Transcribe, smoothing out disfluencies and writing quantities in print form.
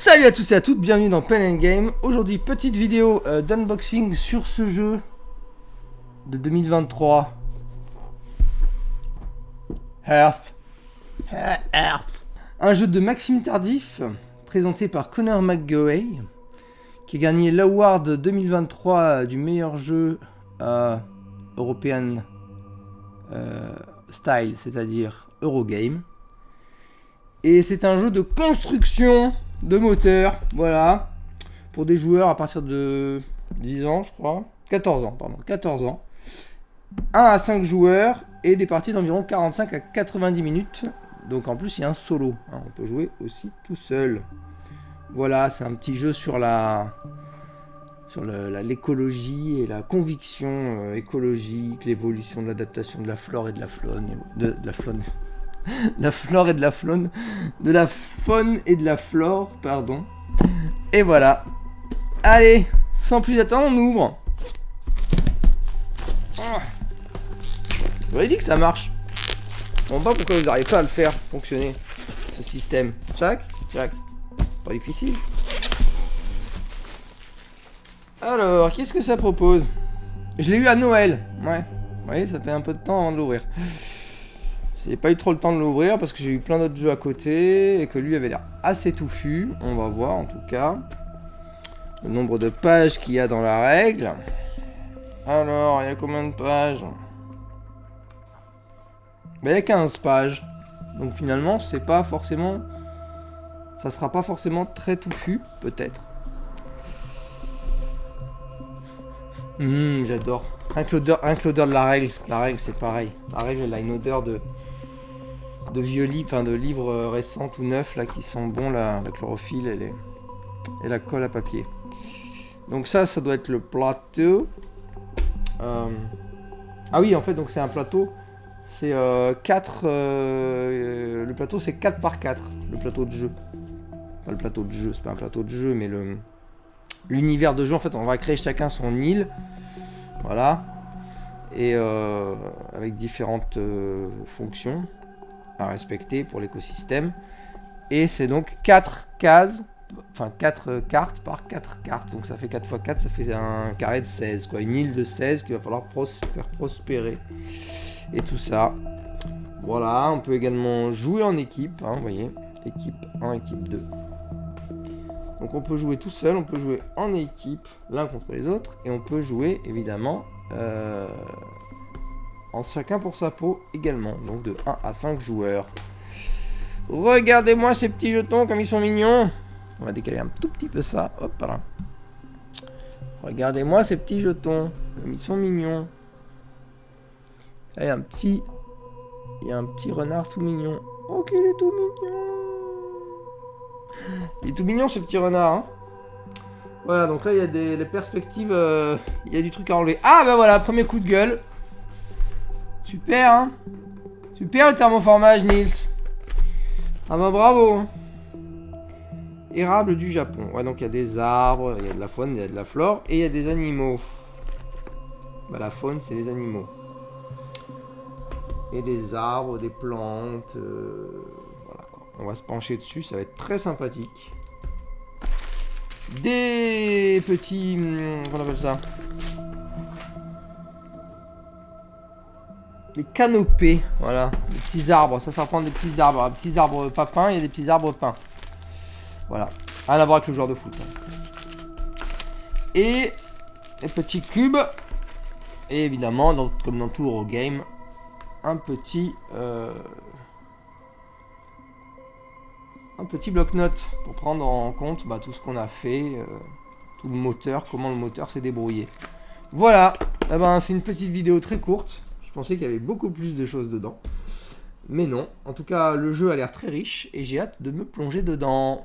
Salut à tous et à toutes, bienvenue dans Pen & Game. Aujourd'hui, petite vidéo d'unboxing sur ce jeu de 2023. Earth. Un jeu de Maxime Tardif, présenté par Conor McGaughey, qui a gagné l'award 2023 du meilleur jeu European Style, c'est-à-dire Eurogame. Et c'est un jeu de construction de moteur, voilà, pour des joueurs à partir de 10 ans, je crois, 14 ans, pardon, 14 ans. 1 à 5 joueurs et des parties d'environ 45 à 90 minutes. Donc en plus, il y a un solo, hein, on peut jouer aussi tout seul. Voilà, c'est un petit jeu sur l'écologie et la conviction écologique, l'évolution de l'adaptation de la flore et de la faune, la flore et de la faune, de la faune et de la flore, pardon. Et voilà. Allez, sans plus attendre, on ouvre. Je vous ai dit que ça marche. Je ne comprends pas pourquoi vous n'arrivez pas à le faire fonctionner, ce système. Tchac, tchac. Pas difficile. Alors, qu'est-ce que ça propose? Je l'ai eu à Noël. Ouais. Vous voyez, ça fait un peu de temps avant de l'ouvrir. J'ai pas eu trop le temps de l'ouvrir parce que j'ai eu plein d'autres jeux à côté et que lui avait l'air assez touffu. On va voir en tout cas le nombre de pages qu'il y a dans la règle. Alors, il y a combien de pages? Ben, il y a 15 pages. Donc finalement, c'est pas forcément... ça sera pas forcément très touffu, peut-être. J'adore. Rien que l'odeur de la règle. La règle, c'est pareil. La règle, elle a une odeur de vieux livres, enfin de livres récents ou neufs là qui sont bons, la chlorophylle et la colle à papier. Donc ça doit être le plateau. Ah oui, en fait, donc c'est un plateau. C'est 4. Le plateau, c'est 4 par 4. Le plateau de jeu. Pas le plateau de jeu, c'est pas un plateau de jeu, mais l'univers de jeu. En fait, on va créer chacun son île. Voilà. Et avec différentes fonctions à respecter pour l'écosystème. Et c'est donc 4 cases, enfin 4 cartes par 4 cartes. Donc ça fait 4 x 4, ça fait un carré de 16, quoi. Une île de 16 qu'il va falloir faire prospérer. Et tout ça. Voilà, on peut également jouer en équipe, hein, vous voyez. Équipe 1, équipe 2. Donc on peut jouer tout seul, on peut jouer en équipe, l'un contre les autres. Et on peut jouer, évidemment... en chacun pour sa peau également, donc de 1 à 5 joueurs. Regardez-moi ces petits jetons comme ils sont mignons. On va décaler un tout petit peu ça, hop là. Regardez-moi ces petits jetons comme ils sont mignons. Là, il y a un petit renard tout mignon. Oh qu'il est tout mignon. Il est tout mignon ce petit renard, hein. Voilà, donc là il y a les perspectives, il y a du truc à enlever. Ah bah voilà, premier coup de gueule. Super, hein. Super le thermoformage, Nils. Ah bah bravo. Érable du Japon. Ouais, donc il y a des arbres, il y a de la faune, il y a de la flore et il y a des animaux. Bah la faune, c'est les animaux. Et des arbres, des plantes. Voilà quoi. On va se pencher dessus, ça va être très sympathique. Des petits... comment on appelle ça? Des canopées, voilà, des petits arbres, ça reprend des petits arbres pas peints et des petits arbres peints. Voilà, rien à voir avec le joueur de foot. Et les petits cubes, et évidemment, comme dans tout Eurogame, un petit bloc-notes pour prendre en compte tout ce qu'on a fait, tout le moteur, comment le moteur s'est débrouillé. Voilà, eh ben, c'est une petite vidéo très courte. Je pensais qu'il y avait beaucoup plus de choses dedans. Mais non. En tout cas, le jeu a l'air très riche et j'ai hâte de me plonger dedans.